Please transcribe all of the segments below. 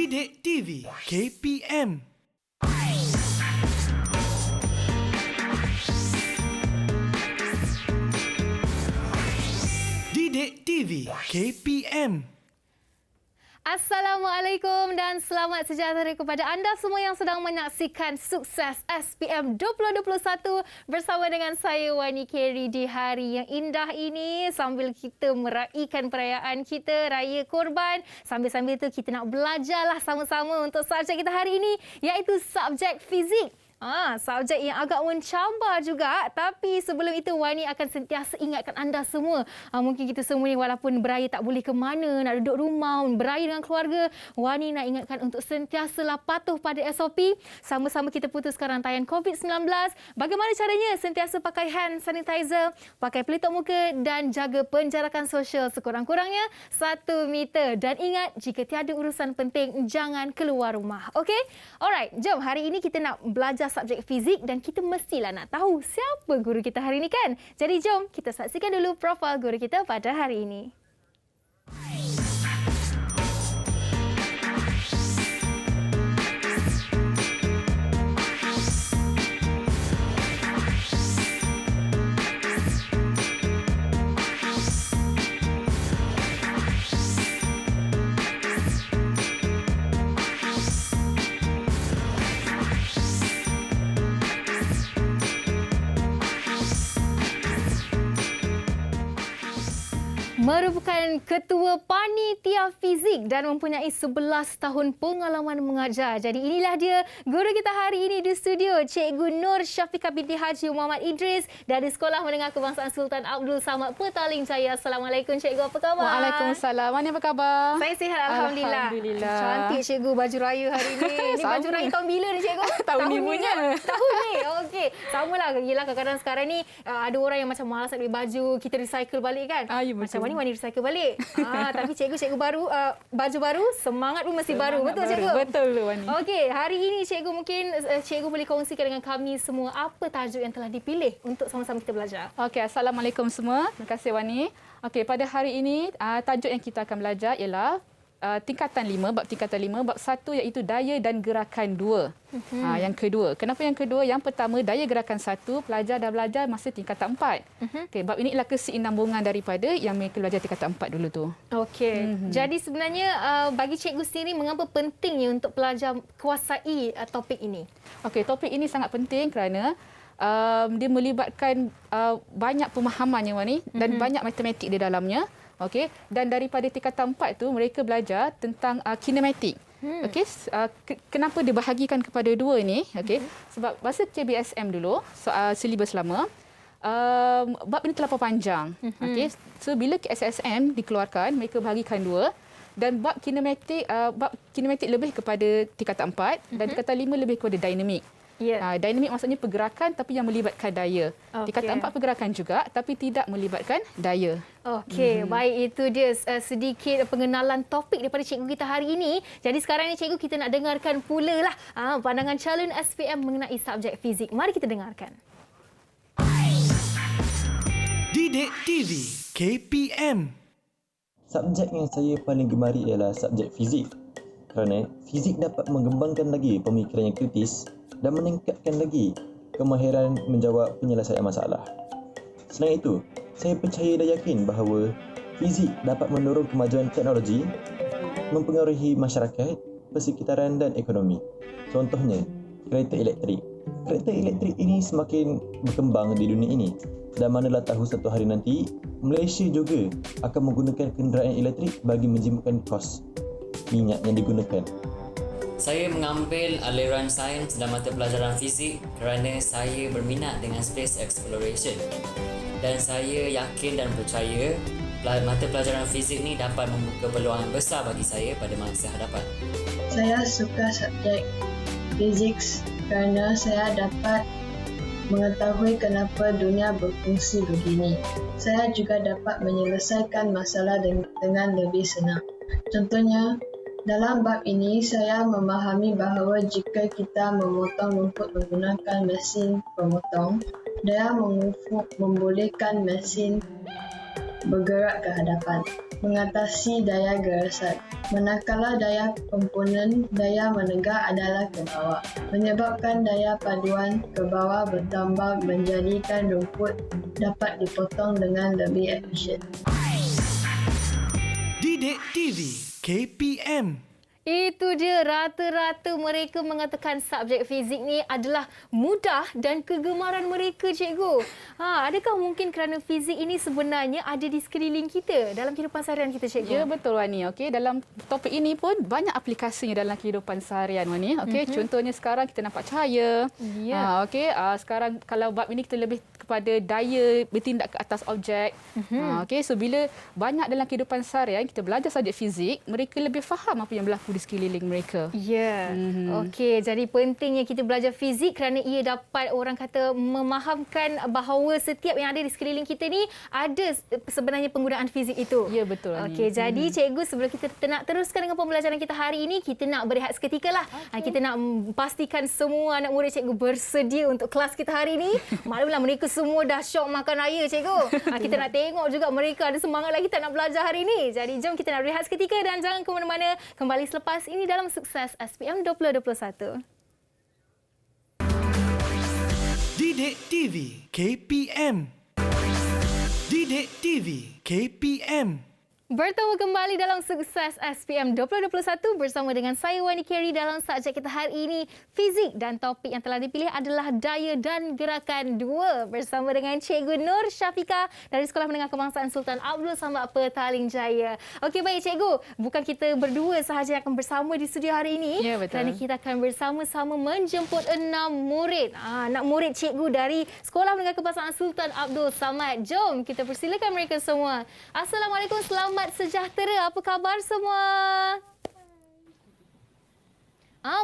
Didik TV KPM. Didik TV KPM. Assalamualaikum dan selamat sejahtera kepada anda semua yang sedang menyaksikan Sukses SPM 2021 bersama dengan saya Wani Kerry di hari yang indah ini sambil kita meraihkan perayaan kita Raya Korban. Sambil-sambil itu kita nak belajarlah sama-sama untuk subjek kita hari ini iaitu subjek fizik. Subjek yang agak mencabar juga, tapi sebelum itu Wani akan sentiasa ingatkan anda semua. Mungkin kita semua ni walaupun beraya tak boleh ke mana, nak duduk rumah, beraya dengan keluarga, Wani nak ingatkan untuk sentiasalah patuh pada SOP. Sama-sama kita putuskan rantaian COVID-19. Bagaimana caranya? Sentiasa pakai hand sanitizer, pakai pelitup muka dan jaga penjarakan sosial sekurang-kurangnya 1 meter. Dan ingat, jika tiada urusan penting, jangan keluar rumah. Okey? Alright, jom hari ini kita nak belajar subjek fizik dan kita mestilah nak tahu siapa guru kita hari ini kan. Jadi jom kita saksikan dulu profil guru kita pada hari ini. Merupakan ketua panitia fizik dan mempunyai 11 tahun pengalaman mengajar. Jadi inilah dia guru kita hari ini di studio, Cikgu Nur Syafiqah binti Haji Muhammad Idris dari Sekolah Menengah Kebangsaan Sultan Abdul Samad Petaling Jaya. Assalamualaikum Cikgu, apa khabar? Waalaikumsalam. Mana apa khabar? Saya sihat Alhamdulillah. Cantik Cikgu baju raya hari ini. Ini baju raya tahun bila ni Cikgu? Tahun ni punya. Tahun ni. Okey. Samalah. Yelah kadang-kadang sekarang ni ada orang yang macam malas nak beli baju, kita recycle balik kan? Ya, macam mana Wani recycle balik. Tapi cikgu baru, baju baru, semangat pun mesti baru. Betul cikgu? Betul Wani. Okey, hari ini cikgu mungkin cikgu boleh kongsikan dengan kami semua apa tajuk yang telah dipilih untuk sama-sama kita belajar. Okey, assalamualaikum semua. Terima kasih Wani. Okey, pada hari ini tajuk yang kita akan belajar ialah tingkatan 5, bab tingkatan 5, bab 1 iaitu daya dan gerakan 2. Yang kedua. Kenapa yang kedua? Yang pertama, daya gerakan 1, pelajar dah belajar masa tingkatan 4. Okey, bab ini ialah kesinambungan daripada yang mereka belajar tingkatan 4 dulu tu. Okey. Jadi sebenarnya bagi cikgu sendiri mengapa pentingnya untuk pelajar kuasai topik ini? Okey, topik ini sangat penting kerana dia melibatkan banyak pemahaman yang Wani dan banyak matematik di dalamnya. Okey, dan daripada tingkatan 4 tu mereka belajar tentang kinematik. Okey, kenapa dibahagikan kepada 2 ni? Okey, sebab masa KBSM dulu soal silibus lama, bab ini terlalu panjang. Okey, so bila KSSM dikeluarkan, mereka bahagikan 2 dan bab kinematik lebih kepada tingkatan 4 dan tingkatan 5 lebih kepada dinamik. Dinamik maksudnya pergerakan tapi yang melibatkan daya. Tingkatan 4 pergerakan juga tapi tidak melibatkan daya. Okey, baik, itu dia sedikit pengenalan topik daripada cikgu kita hari ini. Jadi sekarang ni cikgu kita nak dengarkan pula lah pandangan calon SPM mengenai subjek fizik. Mari kita dengarkan. Didik TV KPM. Subjek yang saya paling gemari ialah subjek fizik. Kerana fizik dapat mengembangkan lagi pemikiran yang kritis dan meningkatkan lagi kemahiran menjawab penyelesaian masalah. Selain itu, saya percaya dan yakin bahawa fizik dapat mendorong kemajuan teknologi, mempengaruhi masyarakat, persekitaran dan ekonomi. Contohnya, kereta elektrik. Kereta elektrik ini semakin berkembang di dunia ini dan manalah tahu satu hari nanti, Malaysia juga akan menggunakan kenderaan elektrik bagi menjimatkan kos minyak yang digunakan. Saya mengambil aliran sains dan mata pelajaran fizik kerana saya berminat dengan space exploration. Dan saya yakin dan percaya mata pelajaran fizik ni dapat membuka peluang besar bagi saya pada masa hadapan. Saya suka subjek fizik kerana saya dapat mengetahui kenapa dunia berfungsi begini. Saya juga dapat menyelesaikan masalah dengan lebih senang. Contohnya, dalam bab ini, saya memahami bahawa jika kita memotong rumput menggunakan mesin pemotong, dia membolehkan mesin bergerak ke hadapan. Mengatasi daya gerasan. Manakala daya komponen daya menegak adalah ke bawah. Menyebabkan daya paduan ke bawah bertambah menjadikan rumput dapat dipotong dengan lebih efisien. Didik TV KPM. Itu dia, rata-rata mereka mengatakan subjek fizik ni adalah mudah dan kegemaran mereka, cikgu. Adakah mungkin kerana fizik ini sebenarnya ada di sekeliling kita dalam kehidupan seharian kita, cikgu? Ya, betul Wani. Okey, dalam topik ini pun banyak aplikasinya dalam kehidupan seharian Wani. Okey, contohnya sekarang kita nampak cahaya. Ya. Okey, sekarang kalau bab ini kita lebih kepada daya bertindak ke atas objek. Okey, so bila banyak dalam kehidupan seharian kita belajar subjek fizik, mereka lebih faham apa yang berlaku di sekeliling mereka. Ya. Okey, jadi pentingnya kita belajar fizik kerana ia dapat orang kata memahamkan bahawa setiap yang ada di sekeliling kita ni ada sebenarnya penggunaan fizik itu. Ya, betul Wani. Okey, jadi cikgu sebelum kita nak teruskan dengan pembelajaran kita hari ini, kita nak berehat seketika lah. Kita nak pastikan semua anak murid cikgu bersedia untuk kelas kita hari ini. Maklumlah mereka semua dah syok makan raya, cikgu. Kita nak tengok juga mereka ada semangat lagi tak nak belajar hari ini. Jadi jom kita nak berehat seketika dan jangan ke mana-mana. Kembali selepas ini dalam Sukses SPM 2021. Didik TV KPM. Didik TV KPM. Bertemu kembali dalam Sukses SPM 2021 bersama dengan saya Wani Kerry dalam subjek kita hari ini fizik dan topik yang telah dipilih adalah daya dan gerakan 2 bersama dengan Cikgu Nur Syafiqah dari Sekolah Menengah Kebangsaan Sultan Abdul Samad Petaling Jaya. Okey, baik Cikgu, bukan kita berdua sahaja yang akan bersama di studio hari ini. Ya, betul. Kerana kita akan bersama-sama menjemput 6 murid. Anak murid cikgu dari Sekolah Menengah Kebangsaan Sultan Abdul Samad. Jom kita persilakan mereka semua. Assalamualaikum, selamat sejahtera. Apa khabar semua?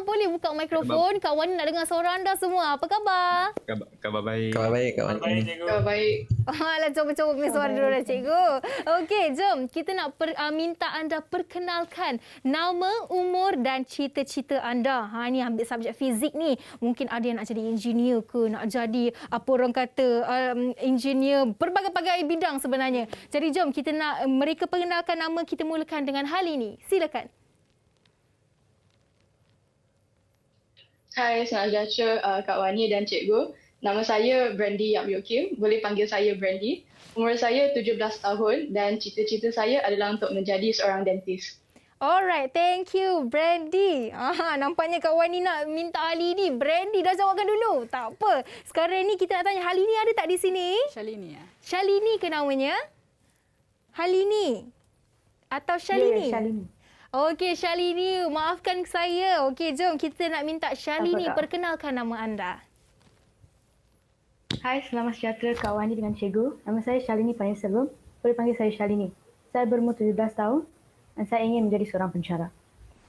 Boleh buka mikrofon. Kak Wani nak dengar suara anda semua. Apa khabar? Khabar baik. Khabar baik, Kak Wan. Kau baik. Alah, cuba-cuba punya suara dulu dah, cikgu. Okey, jom. Kita nak minta anda perkenalkan nama, umur dan cita-cita anda. Ni ambil subjek fizik ni. Mungkin ada yang nak jadi engineer ke, nak jadi apa orang kata engineer, berbagai-bagai bidang sebenarnya. Jadi jom kita nak mereka perkenalkan nama. Kita mulakan dengan Halini. Silakan. Hai, selamat sejahtera Kak Wani dan Cikgu. Nama saya Brandy Yap Yok Kim. Boleh panggil saya Brandy. Umur saya 17 tahun dan cita-cita saya adalah untuk menjadi seorang dentist. Alright, thank you Brandy. Nampaknya Kak Wani nak minta Halini. Brandy dah jawabkan dulu. Tak apa. Sekarang ni kita nak tanya Halini ada tak di sini? Shalini ya. Shalini ke namanya? Halini atau Shalini? Ya, Shalini. Okey, Shalini, maafkan saya. Okey, jom kita nak minta Shalini Apa, Kak? perkenalkan nama anda. Hai, selamat sejahtera Kak Wani dengan Cikgu. Nama saya Shalini Panisagum. Boleh panggil saya Shalini. Saya berumur 17 tahun dan saya ingin menjadi seorang pensyarah.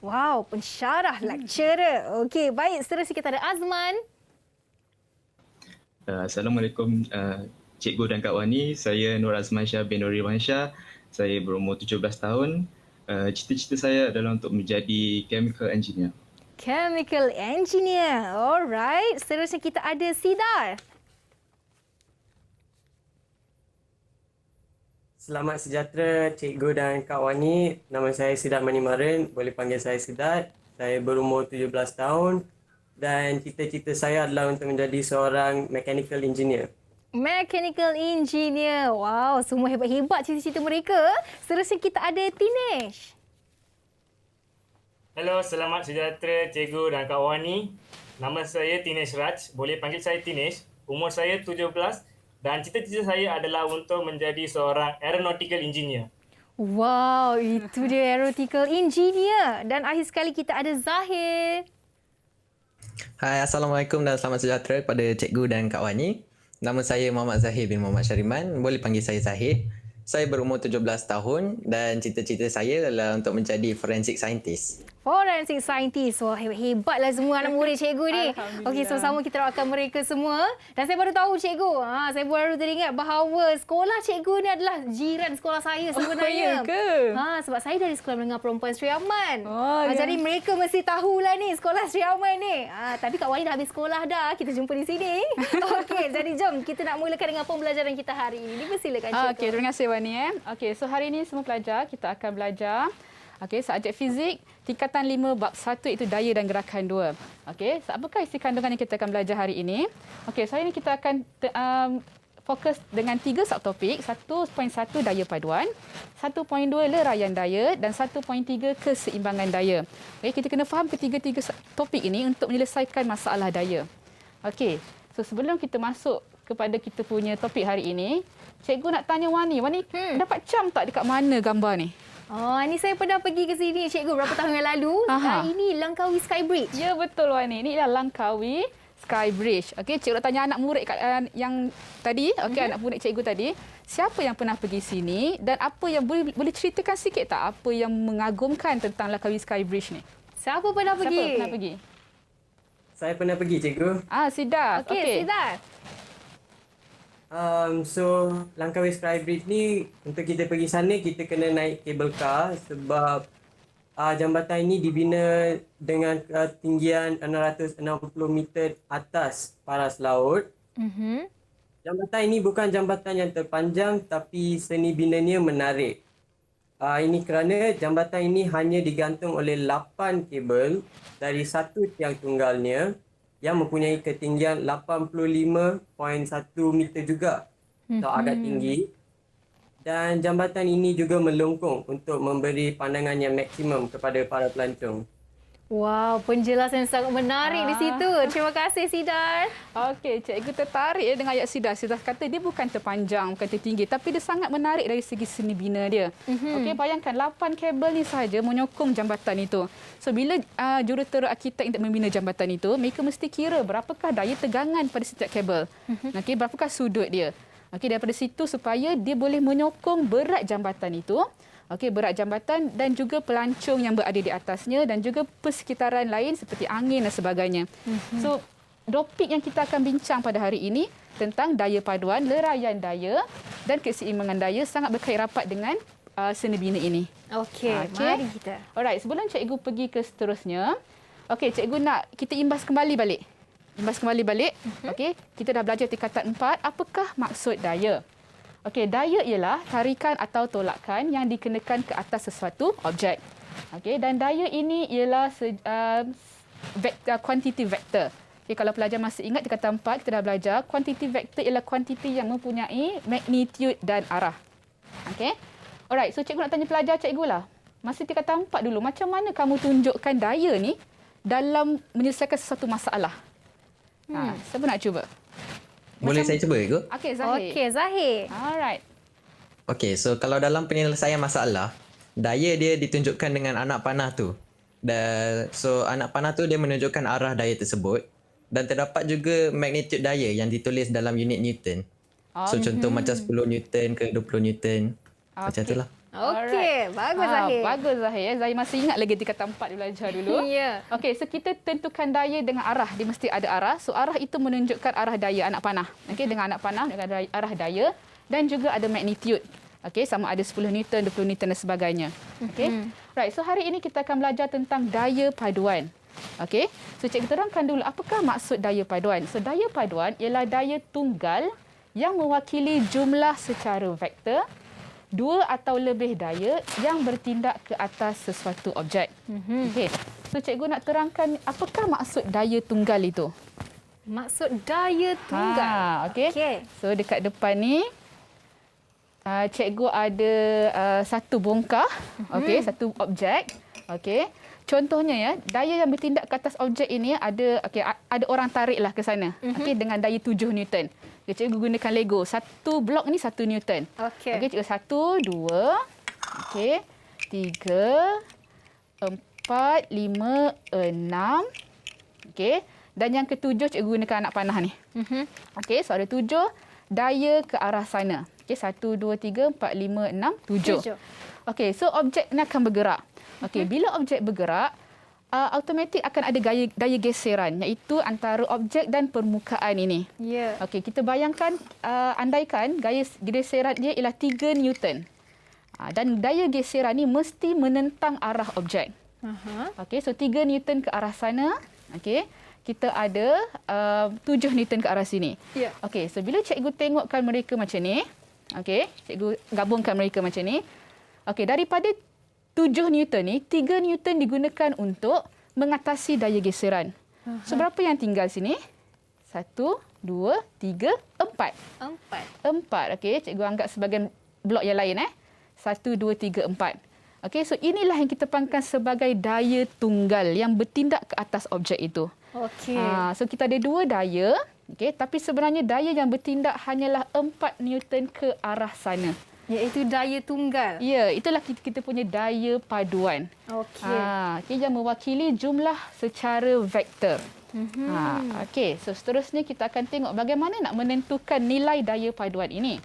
Wow, pensyarah, lecturer. Okey, baik. Seterusnya kita ada Azman. Assalamualaikum Cikgu dan Kak Wani. Saya Nur Azman Shah bin Nuri Wansyah. Saya berumur 17 tahun. Cita-cita saya adalah untuk menjadi chemical engineer. Chemical engineer. Alright. Seterusnya kita ada Sidar. Selamat sejahtera Cikgu dan Kak Wani. Nama saya Sidat Manimaran. Boleh panggil saya Sidat. Saya berumur 17 tahun dan cita-cita saya adalah untuk menjadi seorang mechanical engineer. Mechanical engineer. Wow, semua hebat-hebat cita-cita mereka. Seterusnya kita ada Tinesh. Hello, selamat sejahtera Cikgu dan Kak Wani. Nama saya Tinesh Raj. Boleh panggil saya Tinesh. Umur saya 17 dan cita-cita saya adalah untuk menjadi seorang aeronautical engineer. Wow, itu dia aeronautical engineer. Dan akhir sekali kita ada Zahir. Hai, Assalamualaikum dan selamat sejahtera kepada Cikgu dan Kak Wani. Nama saya Muhammad Zahir bin Muhammad Syariman. Boleh panggil saya Zahir. Saya berumur 17 tahun dan cita-cita saya adalah untuk menjadi forensic scientist. Forensic scientist. Wah, hebatlah semua anak murid cikgu ni. Okey, sama-sama kita doakan mereka semua. Dan saya baru tahu cikgu, saya baru teringat bahawa sekolah cikgu ni adalah jiran sekolah saya sebenarnya. Oh, ya ke? Sebab saya dari Sekolah Menengah Perempuan Sri Aman. Oh, ya. Jadi mereka mesti tahulah ni sekolah Sri Aman ni. Tapi Kak Wani dah habis sekolah dah. Kita jumpa di sini. Okey, jadi jom kita nak mulakan dengan pembelajaran kita hari ini. Dipersilakan cikgu. Okey, terima kasih Wani. Okey, so hari ini semua pelajar kita akan belajar subjek fizik tingkatan 5 bab 1 iaitu daya dan gerakan 2. Okey, so apakah isi kandungan yang kita akan belajar hari ini? Okey, so hari ini kita akan fokus dengan 3 subtopik. 1.1 daya paduan, 1.2 leraian daya dan 1.3 keseimbangan daya. Okey, kita kena faham ketiga-tiga topik ini untuk menyelesaikan masalah daya. Okey, so sebelum kita masuk kepada kita punya topik hari ini, cikgu nak tanya Wani. Wani dapat cam tak dekat mana gambar ni? Oh, ni saya pernah pergi ke sini, cikgu, berapa tahun yang lalu. Ini Langkawi Skybridge. Ya, betul Wani. Ini ialah Langkawi Skybridge. Okey, cikgu nak tanya anak murid yang tadi, anak murid cikgu tadi, siapa yang pernah pergi sini dan apa yang boleh ceritakan sikit tak apa yang mengagumkan tentang Langkawi Skybridge ni? Siapa pernah pergi? Siapa pernah pergi? Saya pernah pergi, cikgu. Siddharth. Okey, Siddharth. So Langkawi Skybridge ni untuk kita pergi sana kita kena naik kabel car sebab jambatan ini dibina dengan ketinggian 660 meter atas paras laut. Jambatan ini bukan jambatan yang terpanjang tapi seni binanya menarik. Ini kerana jambatan ini hanya digantung oleh 8 kabel dari satu tiang tunggalnya yang mempunyai ketinggian 85.1 meter juga. So agak tinggi. Dan jambatan ini juga melengkung untuk memberi pandangan yang maksimum kepada para pelancong. Wow, penjelasan yang sangat menarik di situ. Terima kasih, Siddharth. Okey, cikgu tertarik dengan ayat Siddharth. Siddharth kata dia bukan terpanjang, bukan tertinggi, tapi dia sangat menarik dari segi seni bina dia. Okey, bayangkan 8 kabel ni sahaja menyokong jambatan itu. So, bila jurutera arkitek untuk membina jambatan itu, mereka mesti kira berapakah daya tegangan pada setiap kabel. Okey, berapakah sudut dia. Okey, daripada situ supaya dia boleh menyokong berat jambatan itu. Okey, berat jambatan dan juga pelancong yang berada di atasnya dan juga persekitaran lain seperti angin dan sebagainya. So, topik yang kita akan bincang pada hari ini tentang daya paduan, leraian daya dan keseimbangan daya sangat berkait rapat dengan seni bina ini. Okey, mari kita. Alright, sebelum cikgu pergi ke seterusnya, okey, cikgu nak kita imbas kembali balik. Okey, kita dah belajar tingkatan 4, apakah maksud daya? Okey, daya ialah tarikan atau tolakan yang dikenakan ke atas sesuatu objek. Okey, dan daya ini ialah kuantiti vektor. Okay, kalau pelajar masih ingat tingkatan 4 kita dah belajar, kuantiti vektor ialah kuantiti yang mempunyai magnitude dan arah. Okey. Alright, so cikgu nak tanya pelajar cikgu lah. Masa tingkatan 4 dulu, macam mana kamu tunjukkan daya ni dalam menyelesaikan sesuatu masalah? Siapa nak cuba? Boleh saya cuba ke? Okey, Zahir. Alright. Okey, so kalau dalam penyelesaian masalah, daya dia ditunjukkan dengan anak panah tu. So anak panah tu dia menunjukkan arah daya tersebut dan terdapat juga magnitude daya yang ditulis dalam unit Newton. So contoh macam 10 Newton ke 20 Newton. Macam itulah. Okey, bagus Zahir. Bagus Zahir. Zahir masih ingat lagi tingkatan 4 dia belajar dulu. Ya. Okey, so kita tentukan daya dengan arah. Dia mesti ada arah. So arah itu menunjukkan arah daya anak panah. Okey, dengan anak panah dengan arah daya dan juga ada magnitude. Okey, sama ada 10 Newton, 20 Newton dan sebagainya. Okey. Right, so hari ini kita akan belajar tentang daya paduan. Okey. So cikgu terangkan dulu apakah maksud daya paduan. So daya paduan ialah daya tunggal yang mewakili jumlah secara vektor, dua atau lebih daya yang bertindak ke atas sesuatu objek. Okey. So cikgu nak terangkan apakah maksud daya tunggal itu. Maksud daya tunggal. Okey. So dekat depan ni cikgu ada satu bongkah, satu objek. Okey. Contohnya ya, daya yang bertindak ke atas objek ini ada orang tariklah ke sana. Okey, dengan daya 7 Newton. Cikgu gunakan Lego. Satu blok ni 1 Newton. Okey, cikgu 1, 2, okey, 3, 4, 5, 6. Okey. Dan yang ketujuh cikgu gunakan anak panah ni. Okey, so ada 7 daya ke arah sana. Okey, 1, 2, 3, 4, 5, 6, 7. Okey, so objek ni akan bergerak. Okey, bila objek bergerak, automatik akan ada daya geseran iaitu antara objek dan permukaan ini. Ya. Okey, kita bayangkan andaikan gaya geseran dia ialah 3 Newton. Dan daya geseran ni mesti menentang arah objek. Okey, so 3 Newton ke arah sana. Okey, kita ada 7 Newton ke arah sini. Ya. Okey, so bila cikgu tengokkan mereka macam ni, Okey, cikgu gabungkan mereka macam ni. Okey, daripada 7 Newton ni, 3 Newton digunakan untuk mengatasi daya geseran. So, berapa yang tinggal sini? 1, 2, 3, 4. 4. Okey, cikgu anggap sebagai blok yang lain. 1, 2, 3, 4. Okey, so inilah yang kita panggil sebagai daya tunggal yang bertindak ke atas objek itu. Okey. So, kita ada 2 daya. Okey, tapi sebenarnya daya yang bertindak hanyalah 4 Newton ke arah sana. Iaitu daya tunggal. Ya, itulah kita punya daya paduan. Okey. Okay, yang mewakili jumlah secara vektor. Okey, so seterusnya kita akan tengok bagaimana nak menentukan nilai daya paduan ini.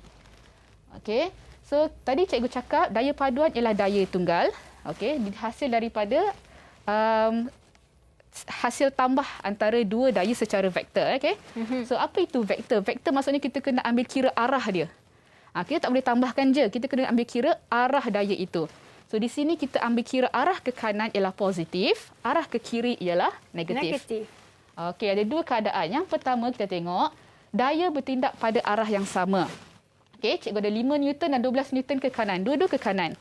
Okey, so tadi cikgu cakap daya paduan ialah daya tunggal. Okey, hasil daripada hasil tambah antara 2 daya secara vektor. Okey, so apa itu vektor? Vektor maksudnya kita kena ambil kira arah dia. Kita tak boleh tambahkan je, kita kena ambil kira arah daya itu. So di sini kita ambil kira arah ke kanan ialah positif, arah ke kiri ialah negatif. Okey, ada 2 keadaan. Yang pertama kita tengok daya bertindak pada arah yang sama. Okey, cikgu ada 5 Newton dan 12 Newton ke kanan, dua-dua ke kanan.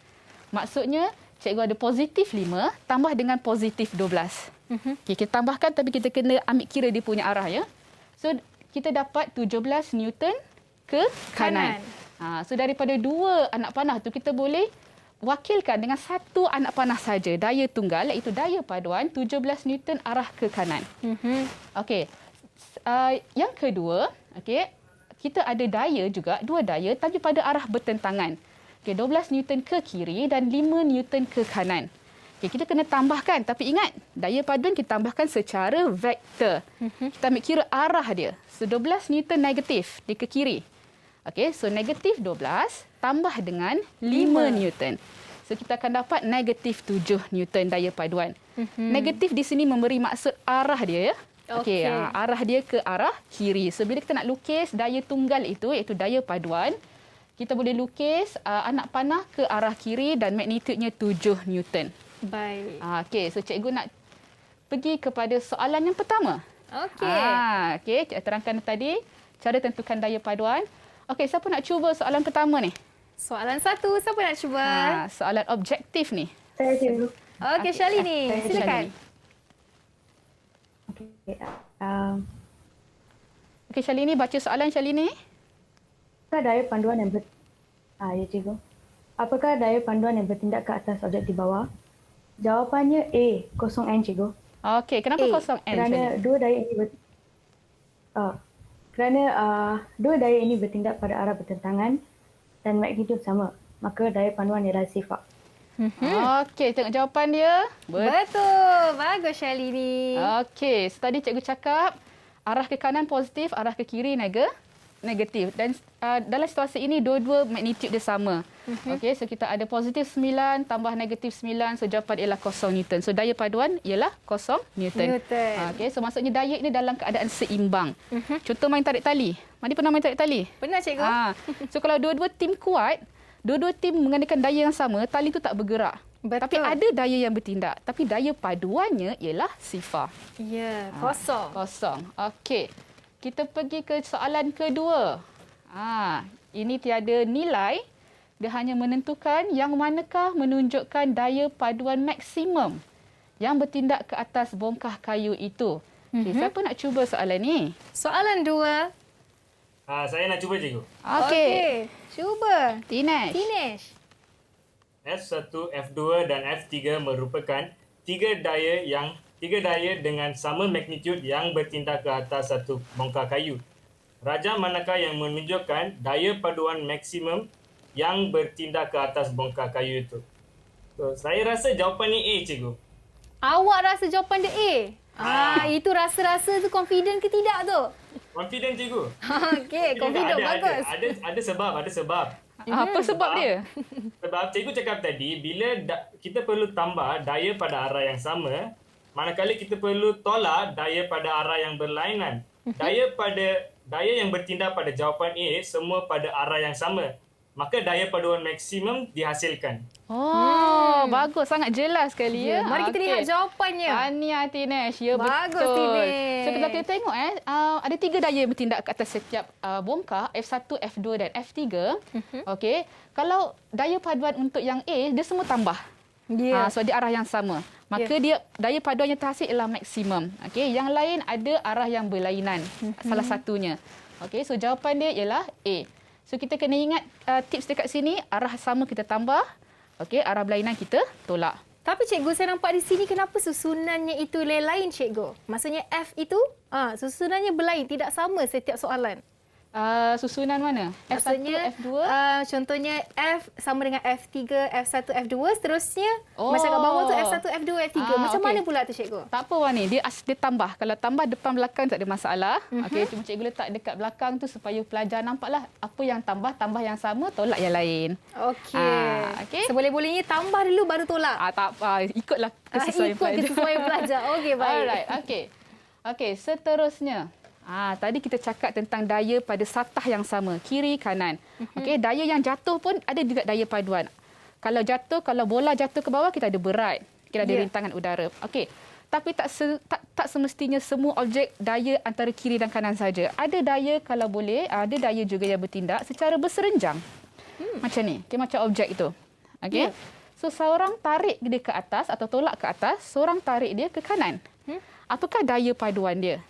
Maksudnya cikgu ada positif 5 tambah dengan positif 12. Okey, kita tambahkan tapi kita kena ambil kira dia punya arah ya. So kita dapat 17 Newton ke kanan. So daripada 2 anak panah tu kita boleh wakilkan dengan 1 anak panah saja daya tunggal iaitu daya paduan 17 Newton arah ke kanan. Okey. Yang kedua, okey, kita ada daya juga, 2 daya tapi pada arah bertentangan. Okey, 12 Newton ke kiri dan 5 Newton ke kanan. Okey, kita kena tambahkan tapi ingat daya paduan kita tambahkan secara vektor. Kita ambil kira arah dia. So 12 Newton negatif dia ke kiri. Okey, so negatif 12 tambah dengan 5 Newton. So kita akan dapat negatif 7 Newton daya paduan. Negatif di sini memberi maksud arah dia ya. Okey, arah dia ke arah kiri. So bila kita nak lukis daya tunggal itu iaitu daya paduan, kita boleh lukis anak panah ke arah kiri dan magnitudenya 7 Newton. Baik. Okey, so cikgu nak pergi kepada soalan yang pertama. Okey. Okey, cikgu terangkan tadi cara tentukan daya paduan. Okey, siapa nak cuba soalan pertama ni? Soalan 1, siapa nak cuba? Soalan objektif ni. Saya cikgu. Okey, Shalini, silakan. Okey, Shalini, baca soalan Shalini. Apakah daya panduan yang ya cikgu. Apakah daya panduan yang bertindak ke atas objek di bawah? Jawapannya A, 0N cikgu. Okey, kenapa 0N? Kerana dua daya ini dua daya ini bertindak pada arah bertentangan dan magnitud sama. Maka daya panduan ialah sifar. Okey, tengok jawapan dia. Betul. Bagus Shalini. Okey, so tadi cikgu cakap arah ke kanan positif, arah ke kiri negatif. Dan dalam situasi ini dua-dua magnitud dia sama. Okey, so kita ada positif 9 tambah negatif 9, so jawapan ialah 0 Newton. So daya paduan ialah 0 Newton. Okey, so maksudnya daya ini dalam keadaan seimbang. Contoh main tarik tali. Madi pernah main tarik tali? Pernah cikgu. So kalau dua-dua tim kuat, dua-dua tim menggunakan daya yang sama, tali itu tak bergerak. Betul. Tapi ada daya yang bertindak. Tapi daya paduannya ialah sifar. Ya, kosong. Kosong. Okey. Kita pergi ke soalan kedua. Ini tiada nilai. Dia hanya menentukan yang manakah menunjukkan daya paduan maksimum yang bertindak ke atas bongkah kayu itu. Okay, siapa nak cuba soalan ni? Soalan 2. Saya nak cuba cikgu. Okey. Cuba. Tinesh. F1, F2 dan F3 merupakan tiga daya dengan sama magnitud yang bertindak ke atas satu bongkah kayu. Rajam manakah yang menunjukkan daya paduan maksimum yang bertindak ke atas bongkah kayu itu? So, saya rasa jawapan ni A, cikgu. Awak rasa jawapan dia A? Itu rasa-rasa tu confident ke tidak tu? Confident, cikgu. Okey, confident bagus. Ada sebab. Apa sebab dia? Sebab cikgu cakap tadi, bila kita perlu tambah daya pada arah yang sama, manakala kita perlu tolak daya pada arah yang berlainan. Daya yang bertindak pada jawapan A semua pada arah yang sama. Maka daya paduan maksimum dihasilkan. bagus. Sangat jelas sekali ya. Mari kita lihat jawapannya. Tahniah Tinesh. Ya, Bagus, betul. Tinesh. So kalau kita tengok ada 3 daya yang bertindak ke atas setiap bongkar, F1, F2 dan F3. Okey. Kalau daya paduan untuk yang A, dia semua tambah. So dia arah yang sama. Maka dia daya paduan yang terhasil ialah maksimum. Okey, yang lain ada arah yang berlainan. Salah satunya. Okey, so jawapan dia ialah A. So kita kena ingat tips dekat sini, arah sama kita tambah. Okey, arah berlainan kita tolak. Tapi cikgu, saya nampak di sini kenapa susunannya itu lain cikgu? Maksudnya F itu susunannya berlain, tidak sama setiap soalan. Susunan mana? Maksudnya, F1, F2? Contohnya F sama dengan F3, F1, F2. Seterusnya, macam kat bawah tu F1, F2, F3. Macam mana pula tu cikgu? Tak apa Wani, dia tambah. Kalau tambah depan belakang tak ada masalah. Okey, cuma cikgu letak dekat belakang tu supaya pelajar nampaklah apa yang tambah yang sama, tolak yang lain. Okey. Seboleh-bolehnya tambah dulu baru tolak. Tak apa, ikutlah kesesuaian pelajar. Okey, baik. Alright, okey, seterusnya. Tadi kita cakap tentang daya pada satah yang sama, kiri, kanan. Okey, daya yang jatuh pun ada juga daya paduan. Kalau bola jatuh ke bawah, kita ada berat. Kita ada rintangan udara. Okey, tapi tak semestinya semua objek daya antara kiri dan kanan saja. Ada daya kalau boleh, ada daya juga yang bertindak secara berserenjang. Macam ni, macam objek itu. Okey. So seorang tarik dia ke atas atau tolak ke atas, seorang tarik dia ke kanan. Apakah daya paduan dia?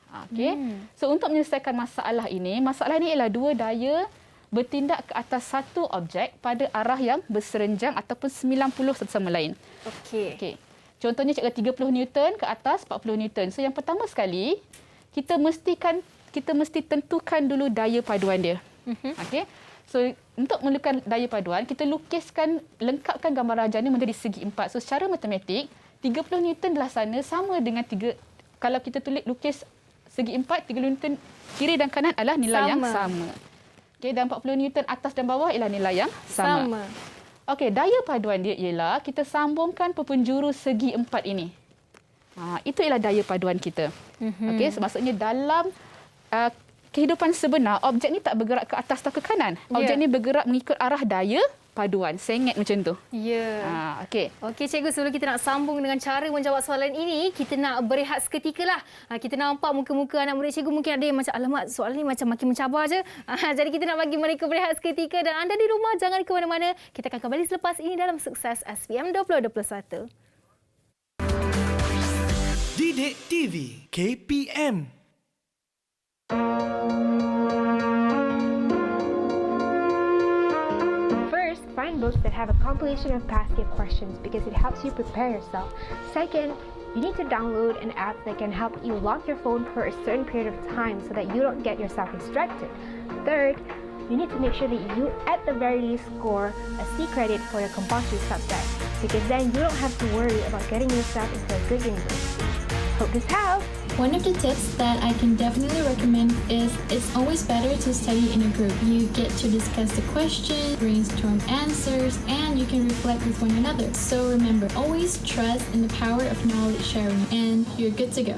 Okey. So untuk menyelesaikan masalah ini ialah 2 daya bertindak ke atas satu objek pada arah yang berserenjang ataupun 90 satu sama lain. Okey. Contohnya cikgu 30 Newton ke atas 40 Newton. So yang pertama sekali kita mesti tentukan dulu daya paduan dia. Okey. So untuk menentukan daya paduan, kita lengkapkan gambar rajah ini menjadi segi 4. So secara matematik 30 Newton belah sana sama dengan kalau kita lukis segi 4, 30 Newton kiri dan kanan adalah nilai yang sama. Okey, dan 40 Newton atas dan bawah ialah nilai yang sama. Okey, daya paduan dia ialah kita sambungkan penjuru segi 4 ini. Itu ialah daya paduan kita. Okey, maksudnya dalam kehidupan sebenar, objek ni tak bergerak ke atas atau ke kanan. Objek ni bergerak mengikut arah daya paduan. Sengit macam tu. Okey. Okey cikgu, sebelum kita nak sambung dengan cara menjawab soalan ini, kita nak berehat seketika lah. Kita nampak muka-muka anak murid cikgu mungkin ada yang macam, alamak soalan ni macam makin mencabar je. Jadi kita nak bagi mereka berehat seketika, dan anda di rumah jangan ke mana-mana. Kita akan kembali selepas ini dalam Sukses SPM 2021. Didik TV KPM. Find books that have a compilation of past year questions because it helps you prepare yourself. Second, you need to download an app that can help you lock your phone for a certain period of time so that you don't get yourself distracted. Third, you need to make sure that you, at the very least, score a C credit for your compulsory subject because then you don't have to worry about getting yourself into a good university. Hope this helps! One of the tips that I can definitely recommend is it's always better to study in a group. You get to discuss the questions, brainstorm answers, and you can reflect with one another. So remember, always trust in the power of knowledge sharing, and you're good to go.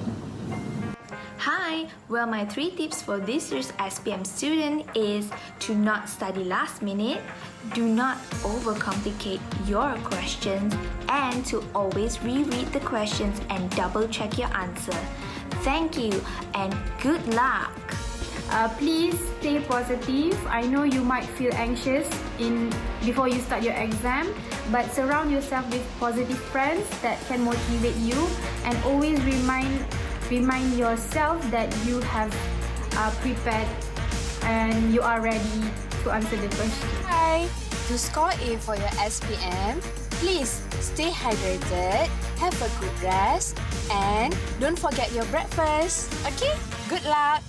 Hi! Well, my 3 tips for this year's SPM student is to not study last minute, do not overcomplicate your questions, and to always reread the questions and double check your answer. Thank you and good luck! Please stay positive. I know you might feel anxious before you start your exam, but surround yourself with positive friends that can motivate you, and always remind yourself that you have prepared and you are ready to answer the question. Hi! To score A for your SPM, please stay hydrated, have a good rest, and don't forget your breakfast. Okay? Good luck!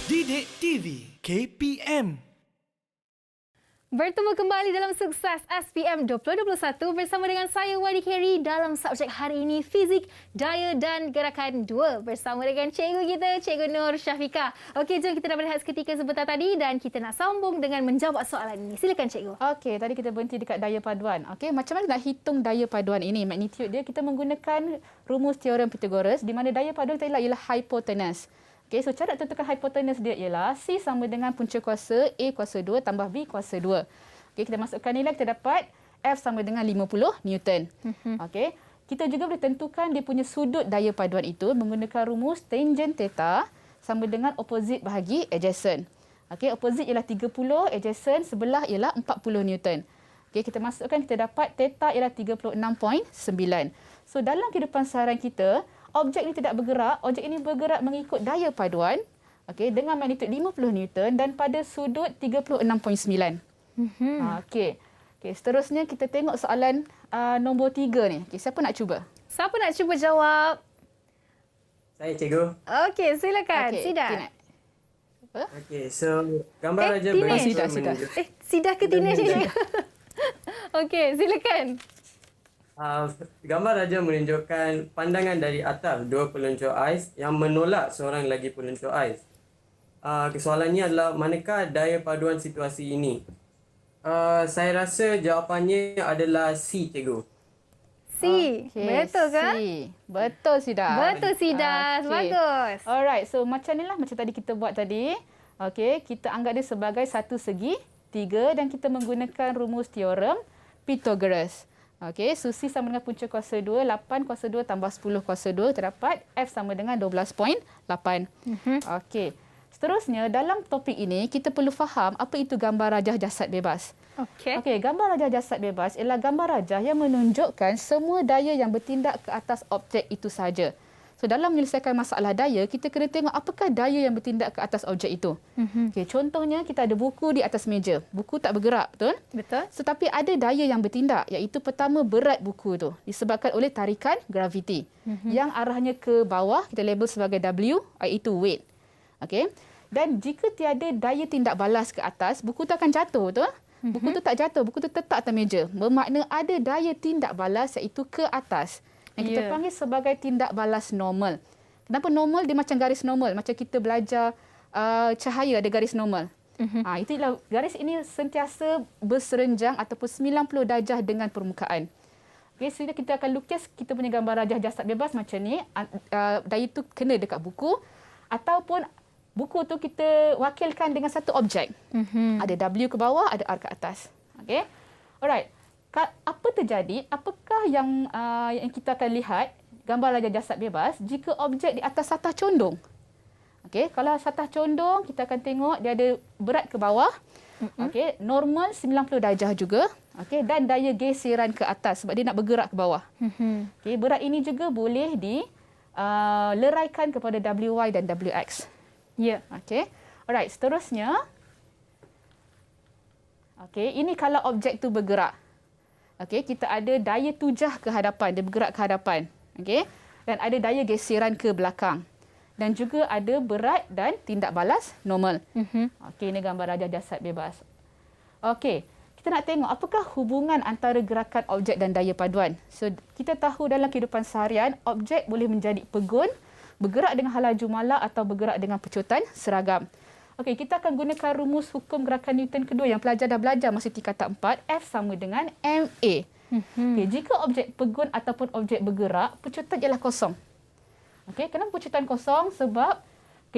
Didik TV KPM. Bertemu kembali dalam Sukses SPM 2021 bersama dengan saya Wadi Kerry dalam subjek hari ini Fizik, Daya dan Gerakan 2 bersama dengan cikgu kita, Cikgu Nur Syafiqah. Okey, jom kita dah berehat seketika sebentar tadi dan kita nak sambung dengan menjawab soalan ini. Silakan cikgu. Okey, tadi kita berhenti dekat daya paduan. Okey, macam mana nak hitung daya paduan ini? Magnitude dia kita menggunakan rumus teorem Pythagoras di mana daya paduan kita ialah hypotenuse. Okey, so cara tentukan hypotenuse dia ialah C sama dengan punca kuasa A kuasa 2 tambah B kuasa 2. Okey, kita masukkan nilai, kita dapat F sama dengan 50 Newton. Okey. Kita juga boleh tentukan dia punya sudut daya paduan itu menggunakan rumus tangent theta sama dengan opposite bahagi adjacent. Okey, opposite ialah 30, adjacent sebelah ialah 40 Newton. Okey, kita masukkan, kita dapat theta ialah 36.9. So dalam kehidupan seharian kita, objek ini tidak bergerak, objek ini bergerak mengikut daya paduan, okey, dengan magnitud 50 Newton dan pada sudut 36.9. Okey. Okey, seterusnya kita tengok soalan nombor 3 ni. Okey, siapa nak cuba? Siapa nak cuba jawab? Saya, cikgu. Okey, silakan. Sidat. Okey, so gambar Raja Sidat. Sidat ke Tina ni? Okey, silakan. Gambar Raja menunjukkan pandangan dari atas dua peluncur ais yang menolak seorang lagi peluncur ais. Soalannya adalah manakah daya paduan situasi ini? Saya rasa jawapannya adalah C, cikgu. C. Betul ke? C. Betul, Sidat. Betul, Sidat. Bagus. Alright, so macam ni lah macam tadi kita buat tadi. Okey, kita anggap dia sebagai satu segi 3 dan kita menggunakan rumus teorem Pythagoras. Okey, so C sama dengan punca kuasa 2, 8 kuasa 2 tambah 10 kuasa 2, terdapat F sama dengan 12.8. Okey. Seterusnya, dalam topik ini, kita perlu faham apa itu gambar rajah jasad bebas. Okey, gambar rajah jasad bebas ialah gambar rajah yang menunjukkan semua daya yang bertindak ke atas objek itu sahaja. So, dalam menyelesaikan masalah daya, kita kena tengok apakah daya yang bertindak ke atas objek itu. Okey, contohnya, kita ada buku di atas meja. Buku tak bergerak, betul? Betul. Tetapi ada daya yang bertindak, iaitu pertama berat buku itu disebabkan oleh tarikan graviti. Yang arahnya ke bawah, kita label sebagai W, iaitu weight. Okey. Dan jika tiada daya tindak balas ke atas, buku tu akan jatuh, betul? Buku tu tak jatuh, buku tu tetap atas meja. Bermakna ada daya tindak balas iaitu ke atas. Yang kita panggil sebagai tindak balas normal. Kenapa normal? Dia macam garis normal. Macam kita belajar cahaya ada garis normal. Itulah garis ini sentiasa berserenjang ataupun 90 darjah dengan permukaan. Okay, sehingga kita akan lukis kita punya gambar rajah jasad bebas macam ni. Daya itu kena dekat buku ataupun buku tu kita wakilkan dengan satu objek. Ada W ke bawah, ada R ke atas. Okey. Alright. Apa terjadi? Apakah yang kita akan lihat gambar rajah jasad bebas jika objek di atas satah condong? Okey, kalau satah condong kita akan tengok dia ada berat ke bawah. Okey, normal 90 darjah juga. Okey, dan daya geseran ke atas sebab dia nak bergerak ke bawah. Okey, berat ini juga boleh leraikan kepada WY dan WX. Ya. Okey. Alright, seterusnya. Okey, ini kalau objek tu bergerak. Okey, kita ada daya tujah ke hadapan, dia bergerak ke hadapan. Okey. Dan ada daya geseran ke belakang. Dan juga ada berat dan tindak balas normal. Okey, ini gambar rajah jasad bebas. Okey, kita nak tengok apakah hubungan antara gerakan objek dan daya paduan. So, kita tahu dalam kehidupan seharian, objek boleh menjadi pegun, bergerak dengan halaju mala atau bergerak dengan pecutan seragam. Okey, kita akan gunakan rumus hukum gerakan Newton kedua yang pelajar dah belajar masa tingkatan 4, F sama dengan MA. Okey, jika objek pegun ataupun objek bergerak, pecutan ialah kosong. Okey, kenapa pecutan kosong? Sebab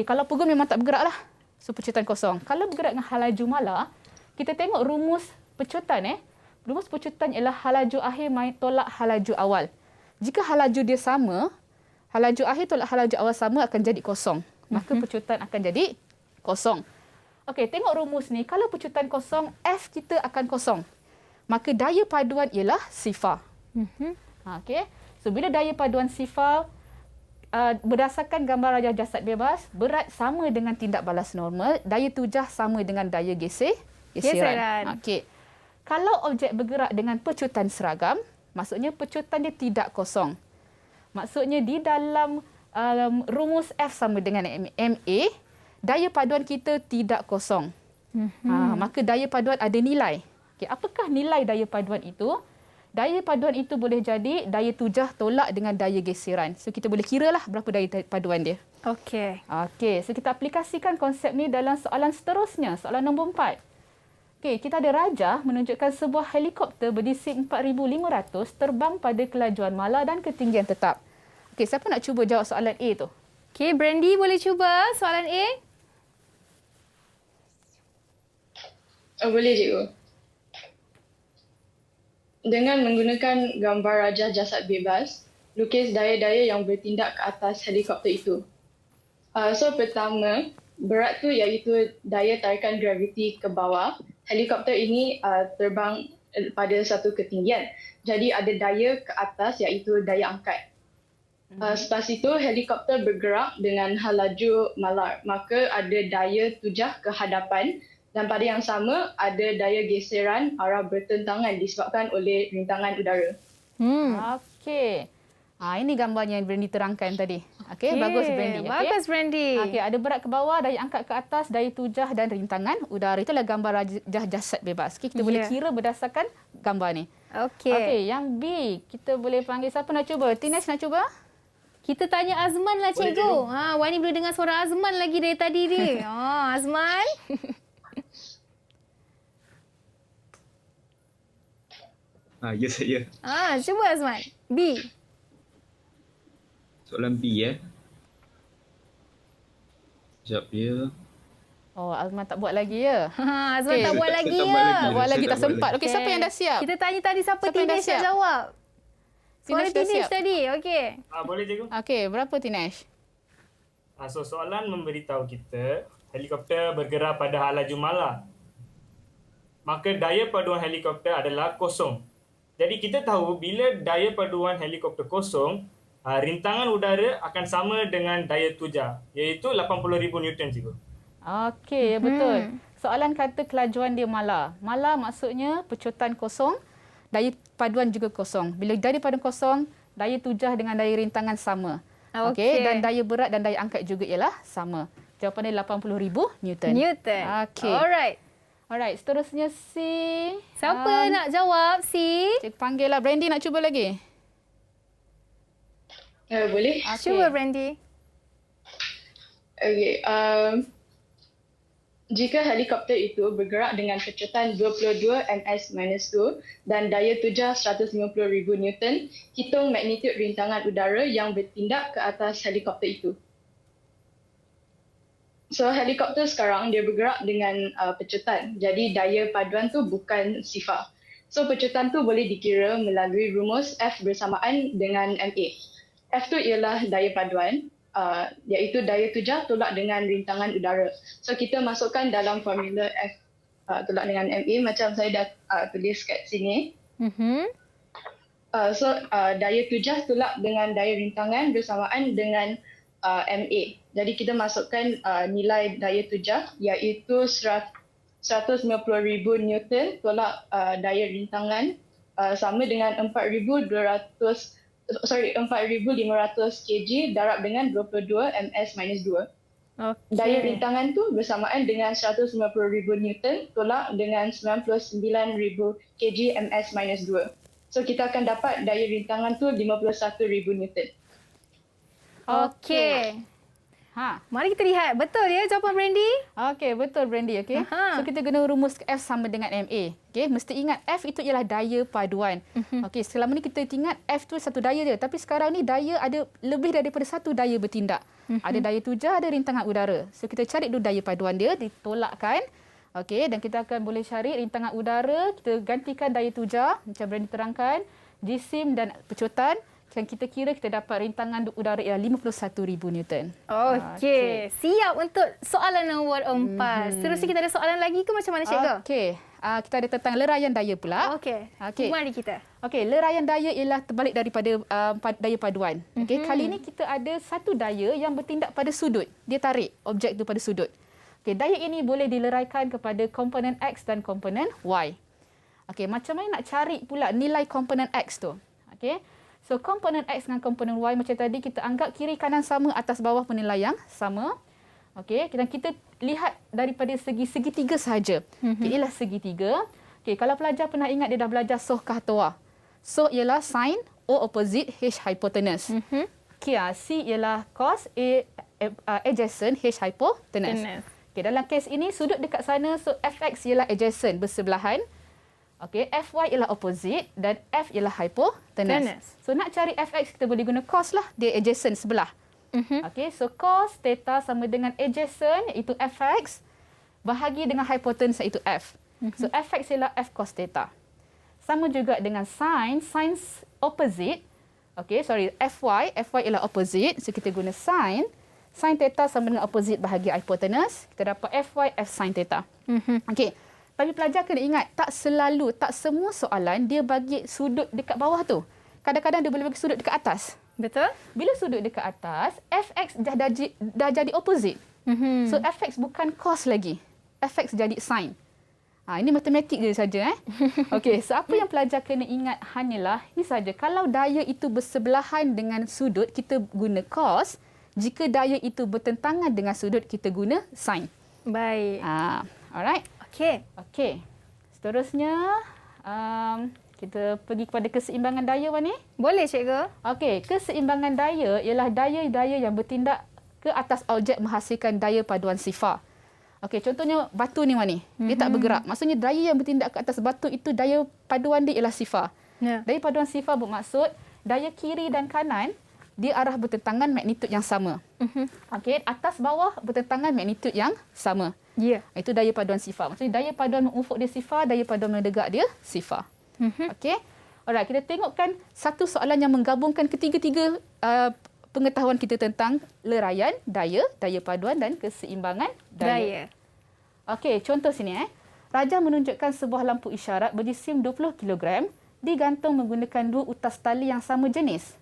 kalau pegun memang tak bergerak lah. So, pecutan kosong. Kalau bergerak dengan halaju mala, kita tengok rumus pecutan. Rumus pecutan ialah halaju akhir tolak halaju awal. Jika halaju dia sama, halaju akhir tolak halaju awal sama akan jadi kosong. Maka pecutan akan jadi kosong. Okey, tengok rumus ni. Kalau pecutan kosong, F kita akan kosong. Maka daya paduan ialah sifar. Okey. So, bila daya paduan sifar, berdasarkan gambar rajah jasad bebas, berat sama dengan tindak balas normal, daya tujah sama dengan daya geseran. Okey. Kalau objek bergerak dengan pecutan seragam, maksudnya pecutan dia tidak kosong. Maksudnya di dalam rumus F sama dengan MA, daya paduan kita tidak kosong. Maka daya paduan ada nilai. Okay, apakah nilai daya paduan itu? Daya paduan itu boleh jadi daya tujah tolak dengan daya geseran. So kita boleh kiralah berapa daya paduan dia. Okey. Okey, so kita aplikasikan konsep ni dalam soalan seterusnya, soalan nombor 4. Okey, kita ada rajah menunjukkan sebuah helikopter berdisi 4,500 terbang pada kelajuan mala dan ketinggian tetap. Okey, siapa nak cuba jawab soalan A tu? Okey, Brandy boleh cuba soalan A? Boleh, cikgu. Dengan menggunakan gambar rajah jasad bebas, lukis daya-daya yang bertindak ke atas helikopter itu. So pertama, berat tu iaitu daya tarikan graviti ke bawah. Helikopter ini terbang pada satu ketinggian. Jadi ada daya ke atas iaitu daya angkat. Selepas itu, helikopter bergerak dengan hal laju malar. Maka ada daya tujah ke hadapan dan pada yang sama ada daya geseran arah bertentangan disebabkan oleh rintangan udara. Okey. Ini gambarnya yang Brandy terangkan tadi. Okey, bagus Brandy. Bagus Brandy. Okey, ada berat ke bawah, daya angkat ke atas, daya tujah dan rintangan udara. Itulah gambar rajah jasad bebas. Okay, kita boleh kira berdasarkan gambar ni. Okey, yang B, kita boleh panggil siapa nak cuba? Tinesh nak cuba? Kita tanya Azman lah cikgu. Wani boleh dengar suara Azman lagi dari tadi ni. Azman. Ya saya. Cuba Azman. B. Soalan B Sekejap ya. Azman tak buat lagi ya? Azman tak buat lagi Tak buat lagi, tak sempat. Okey, siapa yang dah siap? Kita tanya tadi siapa Tinesh nak jawab. Suara Tinesh tadi. Okey. Boleh cikgu? Okey, berapa Tinesh? So soalan memberitahu kita helikopter bergerak pada hal laju malar. Maka daya paduan helikopter adalah kosong. Jadi kita tahu bila daya paduan helikopter kosong, rintangan udara akan sama dengan daya tujah, iaitu 80,000 Newton cikgu. Okey, betul. Soalan kata kelajuan dia malar. Malar maksudnya pecutan kosong, daya paduan juga kosong. Bila daya paduan kosong, daya tujah dengan daya rintangan sama. Okey, dan daya berat dan daya angkat juga ialah sama. Jawapan dia 80,000 Newton. Okey. Alright, seterusnya C. Siapa nak jawab C? Cikgu panggillah Brandy nak cuba lagi. Boleh? Cuba Brandy. Okey. Jika helikopter itu bergerak dengan kecepatan 22 ms-2 dan daya tujah 150,000 Newton, hitung magnitud rintangan udara yang bertindak ke atas helikopter itu. So helikopter sekarang dia bergerak dengan pecutan. Jadi daya paduan tu bukan sifar. So pecutan tu boleh dikira melalui rumus F bersamaan dengan MA. F tu ialah daya paduan, iaitu daya tujah tolak dengan rintangan udara. So kita masukkan dalam formula F tolak dengan MA macam saya dah tulis kat sini. So daya tujah tolak dengan daya rintangan bersamaan dengan MA. Jadi kita masukkan nilai daya tujah iaitu 150,000 Newton tolak daya rintangan sama dengan 4,500 kg darab dengan 22 ms-2. Daya rintangan tu bersamaan dengan 150,000 Newton tolak dengan 99,000 kg ms-2. So kita akan dapat daya rintangan tu 51,000 Newton. Okey. Mari kita lihat. Betul ya jawapan Brandy? Okey, betul Brandy. Okey. So kita guna rumus F sama dengan MA. Okey, mesti ingat F itu ialah daya paduan. Okey, selama ni kita ingat F tu satu daya je, tapi sekarang ni daya ada lebih daripada satu daya bertindak. Ada daya tujah, ada rintangan udara. So kita cari dulu daya paduan dia, ditolakkan. Okey, dan kita akan boleh cari rintangan udara, kita gantikan daya tujah macam Brandy terangkan, jisim dan pecutan. Dan kita kira kita dapat rintangan udara ialah 51,000 Newton. Okey. Siap untuk soalan nombor 4. Seterusnya kita ada soalan lagi ke macam mana cikgu? Okey. Kita ada tentang leraian daya pula. Okey. Mari kita. Okey, leraian daya ialah terbalik daripada daya paduan. Okey, kali ini kita ada satu daya yang bertindak pada sudut. Dia tarik objek itu pada sudut. Okey, daya ini boleh dileraikan kepada komponen X dan komponen Y. Okey, macam mana nak cari pula nilai komponen X tu? Okey. So, komponen X dengan komponen Y macam tadi, kita anggap kiri kanan sama, atas bawah pun nilai yang sama. Okey, dan kita lihat daripada segi segitiga sahaja. Okay, inilah segitiga. Okey, kalau pelajar pernah ingat dia dah belajar SOH kahtoa. SOH ialah sin, O opposite, H hypotenuse. Okey, C ialah cos, A adjacent, H hypotenuse. Okey, dalam kes ini sudut dekat sana, so Fx ialah adjacent, bersebelahan. Okey, Fy ialah opposite dan F ialah hypotenuse. So nak cari Fx kita boleh guna cos lah, dia adjacent sebelah. Okey, so cos theta sama dengan adjacent iaitu Fx bahagi dengan hypotenuse iaitu F. So Fx ialah F cos theta. sama juga dengan sin opposite. Okey, fy ialah opposite. So kita guna sin theta sama dengan opposite bahagi hypotenuse. Kita dapat fy f sin theta. Okey. Tapi pelajar kena ingat, tak semua soalan dia bagi sudut dekat bawah tu. Kadang-kadang dia boleh bagi sudut dekat atas. Betul? Bila sudut dekat atas, fx dah jadi opposite. So fx bukan cos lagi. Fx jadi sin. Ini matematik dia saja. Okey, so apa yang pelajar kena ingat hanyalah ini saja. Kalau daya itu bersebelahan dengan sudut, kita guna cos. Jika daya itu bertentangan dengan sudut, kita guna sin. Baik. Alright. Okey. Seterusnya, kita pergi kepada keseimbangan daya, Wani. Boleh, Cikgu. Okey, keseimbangan daya ialah daya-daya yang bertindak ke atas objek menghasilkan daya paduan sifar. Okey, contohnya batu ni, Wani. Dia tak bergerak. Maksudnya daya yang bertindak ke atas batu itu daya paduan dia ialah sifar. Daya paduan sifar bermaksud daya kiri dan kanan dia arah bertentangan magnitud yang sama. Okey, atas bawah bertentangan magnitud yang sama. Itu daya paduan sifar. Maksudnya daya paduan mengufuk dia sifar, daya paduan menegak dia sifar. Okey. Alright, kita tengokkan satu soalan yang menggabungkan ketiga-tiga pengetahuan kita tentang leraian, daya paduan dan keseimbangan daya. Okey, contoh sini. Raja menunjukkan sebuah lampu isyarat berjisim 20 kg digantung menggunakan dua utas tali yang sama jenis.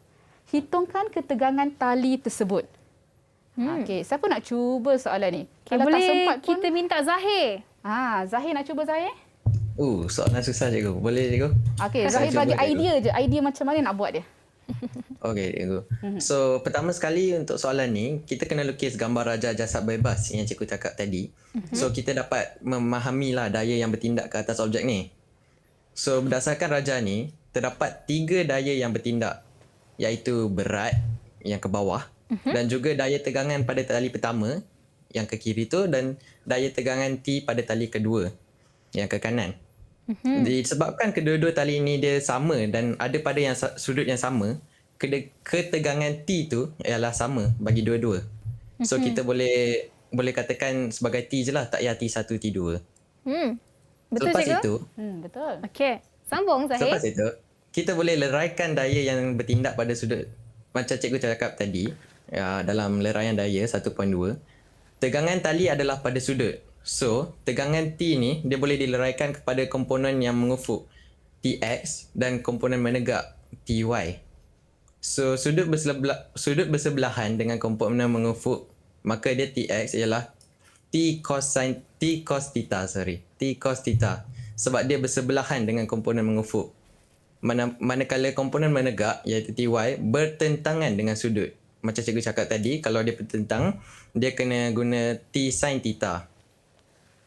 Hitungkan ketegangan tali tersebut. Okey, siapa nak cuba soalan ni? Kalau tak sempat pun, kita minta Zahir. Zahir nak cuba, Zahir? Soalan susah, Cikgu. Boleh, Cikgu? Okey, Zahir bagi idea je. Idea macam mana nak buat dia. Okey, Cikgu. So, pertama sekali untuk soalan ni, kita kena lukis gambar raja jasad bebas yang Cikgu cakap tadi. So, kita dapat memahamilah daya yang bertindak ke atas objek ni. So, berdasarkan raja ni, terdapat 3 daya yang bertindak, iaitu berat yang ke bawah dan juga daya tegangan pada tali pertama yang ke kiri tu dan daya tegangan T pada tali kedua yang ke kanan. Disebabkan kedua-dua tali ini dia sama dan ada pada yang sudut yang sama, ketegangan T tu ialah sama bagi dua-dua. So kita boleh katakan sebagai T je lah, tak payah T1, T2. Betul, Selepas Cikgu? itu, betul. Okey, sambung Zahir. Selepas itu, kita boleh leraikan daya yang bertindak pada sudut. Macam Cikgu cakap tadi, dalam leraian daya 1.2, tegangan tali adalah pada sudut. So, tegangan T ni dia boleh dileraikan kepada komponen yang mengufuk TX dan komponen menegak TY. So, sudut bersebelahan dengan komponen mengufuk, maka dia TX ialah T cos theta. Sebab dia bersebelahan dengan komponen mengufuk. Manakala komponen menegak iaitu TY bertentangan dengan sudut. Macam Cikgu cakap tadi, kalau dia bertentang, dia kena guna T sin theta.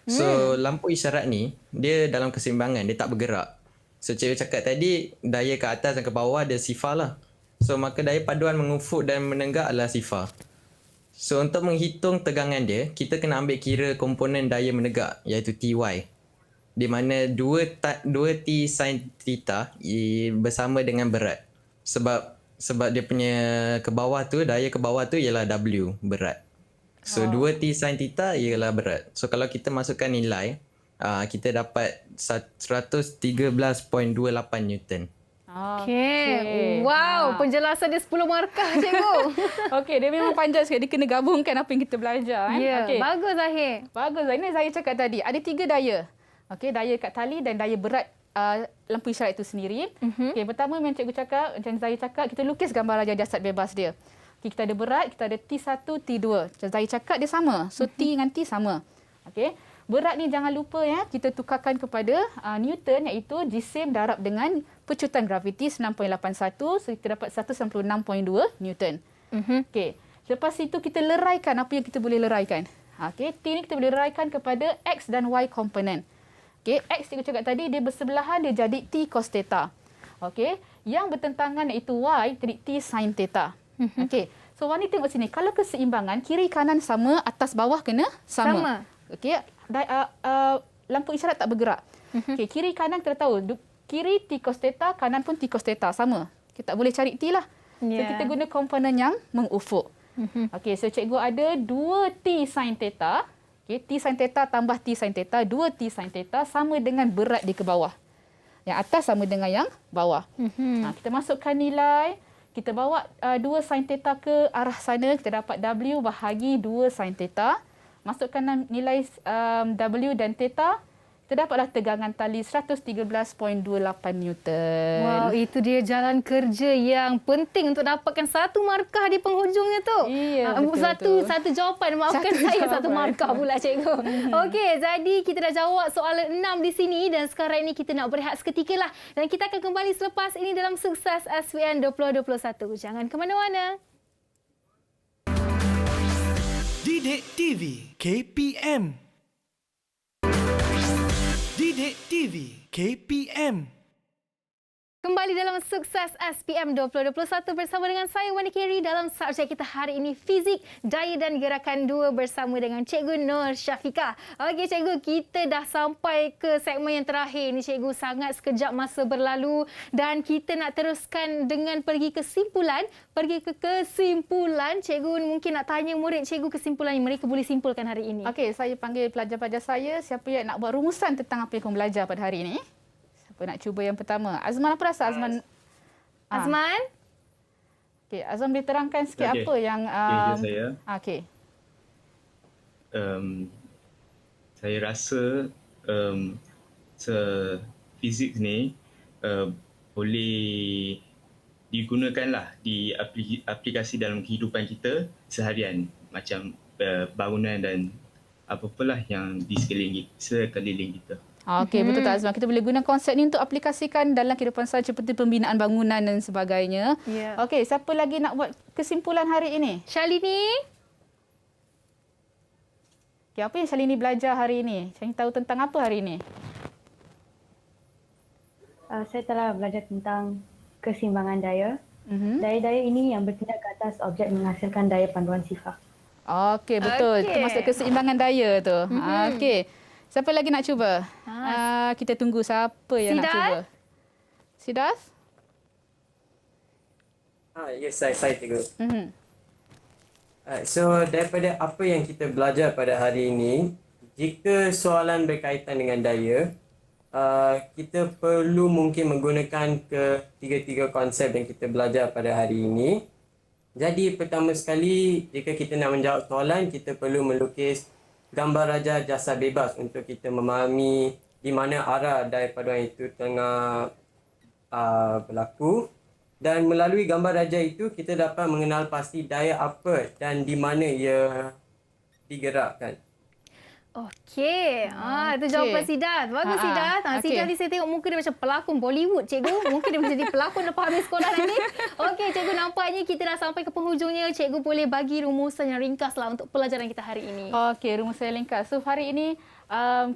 So, lampu isyarat ni, dia dalam keseimbangan, dia tak bergerak. So, Cikgu cakap tadi, daya ke atas dan ke bawah dia sifar lah. So, maka daya paduan mengufuk dan menegak adalah sifar. So, untuk menghitung tegangan dia, kita kena ambil kira komponen daya menegak, iaitu TY. Di mana 2 T sin theta bersama dengan berat. Sebab dia punya ke bawah tu, daya ke bawah tu ialah W, berat. So 2 T sin theta ialah berat. So kalau kita masukkan nilai, kita dapat 113.28 Newton. Okey. Wow, penjelasan dia 10 markah, Cikgu. Okey, dia memang panjang sekali. Dia kena gabungkan apa yang kita belajar. Okay. Bagus, Zahir. Bagus, Zahir. Ini Zahir cakap tadi. Ada 3 daya. Okey, daya kat tali dan daya berat lampu isyarat itu sendiri. Okey, pertama yang Cikgu cakap, macam Zahir cakap, kita lukis gambar raja jasad bebas dia. Okay, kita ada berat, kita ada T1, T2. Macam Zahir cakap, dia sama. So, T dengan T sama. Okey. Berat ni jangan lupa ya, kita tukarkan kepada Newton, iaitu jisim darab dengan pecutan graviti 6.81. So, kita dapat 196.2 Newton. Okey. Lepas itu, kita leraikan apa yang kita boleh leraikan. Okey, T ni kita boleh leraikan kepada X dan Y komponen. Okey, X Cikgu cakap tadi, dia bersebelahan, dia jadi T cos theta. Okey, yang bertentangan iaitu Y, jadi T sin theta. Okey, so Wani tengok sini. Kalau keseimbangan, kiri kanan sama, atas bawah kena sama. Okey, lampu isyarat tak bergerak. Okey, kiri kanan kita tahu. Kiri T cos theta, kanan pun T cos theta. Sama. Kita tak boleh cari T lah. So, kita guna komponen yang mengufuk. Okey, so cikgu ada 2 T sin theta. Okey, T sin theta tambah T sin theta, 2 T sin theta sama dengan berat di ke bawah. Yang atas sama dengan yang bawah. Kita masukkan nilai. Kita bawa 2 sin theta ke arah sana. Kita dapat W bahagi 2 sin theta. Masukkan nilai W dan theta. Kita dapatlah tegangan tali 113.28 Newton. Wow, itu dia jalan kerja yang penting untuk dapatkan satu markah di penghujungnya tu. Iya, betul. Satu jawapan. Maafkan saya, satu markah pula cikgu. Okey, jadi kita dah jawab soalan 6 di sini dan sekarang ini kita nak berehat seketika lah. Dan kita akan kembali selepas ini dalam Sukses SPM 2021. Jangan ke mana-mana. Didik TV KPM. Didik TV KPM. Kembali dalam Sukses SPM 2021 bersama dengan saya Wani Kerry dalam subjek kita hari ini Fizik, Daya dan Gerakan 2 bersama dengan Cikgu Nur Syafiqah. Okey Cikgu, kita dah sampai ke segmen yang terakhir ni Cikgu. Sangat sekejap masa berlalu dan kita nak teruskan dengan pergi ke kesimpulan. Cikgu mungkin nak tanya murid Cikgu kesimpulan yang mereka boleh simpulkan hari ini. Okey, saya panggil pelajar-pelajar saya. Siapa yang nak buat rumusan tentang apa yang kamu belajar pada hari ini? Siapa nak cuba yang pertama? Azman, apa rasa Azman? Azman? Okey, Azman boleh terangkan sikit apa yang... saya. Okey. Saya rasa fizik ni boleh digunakanlah di aplikasi dalam kehidupan kita seharian. Macam bangunan dan apa-apalah yang di sekeliling kita. Okey, betul tak Azman? Kita boleh guna konsep ni untuk aplikasikan dalam kehidupan saya seperti pembinaan bangunan dan sebagainya. Yeah. Okey, siapa lagi nak buat kesimpulan hari ini? Shalini? Okay, apa yang Shalini belajar hari ini? Shalini tahu tentang apa hari ini? Saya telah belajar tentang keseimbangan daya. Daya-daya ini yang bertindak ke atas objek menghasilkan daya panduan sifar. Okey, betul. Itu maksud keseimbangan daya tu. Okey. Siapa lagi nak cuba? Kita tunggu siapa yang nak cuba. Sidas? Yes, saya cikgu. So, daripada apa yang kita belajar pada hari ini, jika soalan berkaitan dengan daya, kita perlu mungkin menggunakan ketiga-tiga konsep yang kita belajar pada hari ini. Jadi, pertama sekali, jika kita nak menjawab soalan, kita perlu melukis gambar raja jasad bebas untuk kita memahami di mana arah daya paduan itu tengah berlaku. Dan melalui gambar raja itu, kita dapat mengenal pasti daya apa dan di mana ia digerakkan. Okey. Itu jawapan Sidat. Bagus Sidat. Sidat ni saya tengok muka dia macam pelakon Bollywood, cikgu. Mungkin dia menjadi pelakon lepas habis sekolah nanti. Okey, cikgu, nampaknya kita dah sampai ke penghujungnya. Cikgu boleh bagi rumusan yang ringkas lah untuk pelajaran kita hari ini. Okey, rumusan yang ringkas. So, hari ini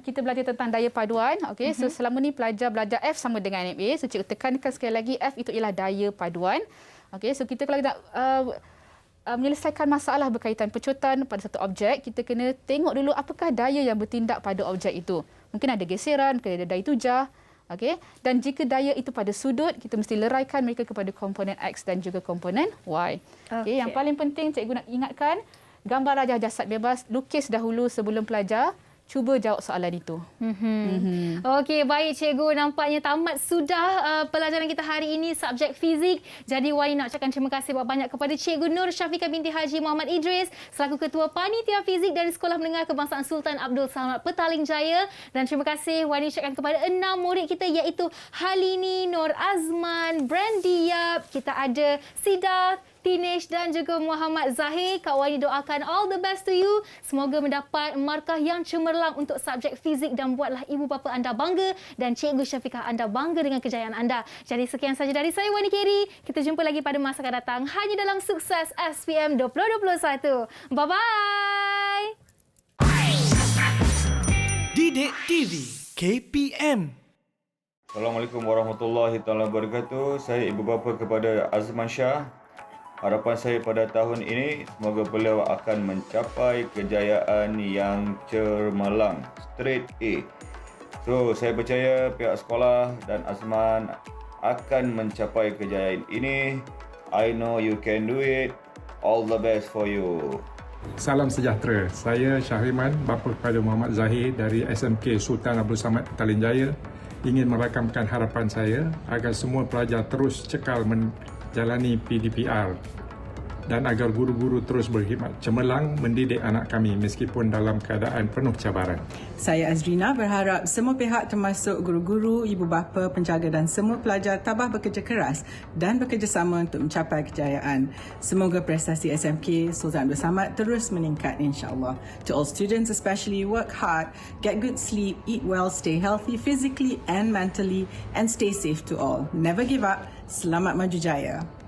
kita belajar tentang daya paduan. Okey, so selama ni pelajar belajar F sama dengan MA. So, cikgu tekankan sekali lagi F itu ialah daya paduan. Okey, so kita kalau nak menyelesaikan masalah berkaitan pecutan pada satu objek, kita kena tengok dulu apakah daya yang bertindak pada objek itu. Mungkin ada geseran, mungkin ada daya tujah. Okay? Dan jika daya itu pada sudut, kita mesti leraikan mereka kepada komponen X dan juga komponen Y. Okay. Yang paling penting cikgu nak ingatkan, gambar rajah jasad bebas, lukis dahulu sebelum pelajar cuba jawab soalan itu. Okey, baik cikgu. Nampaknya tamat sudah pelajaran kita hari ini, subjek fizik. Jadi Wani nak ucapkan terima kasih banyak kepada Cikgu Nur Syafiqah binti Haji Muhammad Idris selaku Ketua Panitia Fizik dari Sekolah Menengah Kebangsaan Sultan Abdul Samad Petaling Jaya. Dan terima kasih Wani ucapkan kepada 6 murid kita iaitu Halini, Nur Azman, Brandy Yap, kita ada Sidat, Tinesh dan juga Muhammad Zahir. Kak Wani doakan all the best to you. Semoga mendapat markah yang cemerlang untuk subjek fizik dan buatlah ibu bapa anda bangga dan Cikgu Syafiqah anda bangga dengan kejayaan anda. Jadi sekian saja dari saya Wani Kerry. Kita jumpa lagi pada masa akan datang hanya dalam Sukses SPM 2021. Bye-bye. Didik TV KPM. Assalamualaikum warahmatullahi wabarakatuh. Saya ibu bapa kepada Azman Shah. Harapan saya pada tahun ini, semoga beliau akan mencapai kejayaan yang cemerlang. Straight A. So, saya percaya pihak sekolah dan Azman akan mencapai kejayaan ini. I know you can do it. All the best for you. Salam sejahtera. Saya Syahriman, bapa kepada Muhammad Zahir dari SMK Sultan Abdul Samad Petaling Jaya. ingin merakamkan harapan saya agar semua pelajar terus cekal menjalani PDPR dan agar guru-guru terus berkhidmat cemerlang mendidik anak kami meskipun dalam keadaan penuh cabaran. Saya Azrina berharap semua pihak termasuk guru-guru, ibu bapa, penjaga dan semua pelajar tabah bekerja keras dan bekerjasama untuk mencapai kejayaan. Semoga prestasi SMK Sultan Abdul Samad terus meningkat insya-Allah. To all students especially, work hard, get good sleep, eat well, stay healthy physically and mentally and stay safe to all. Never give up. Selamat maju jaya.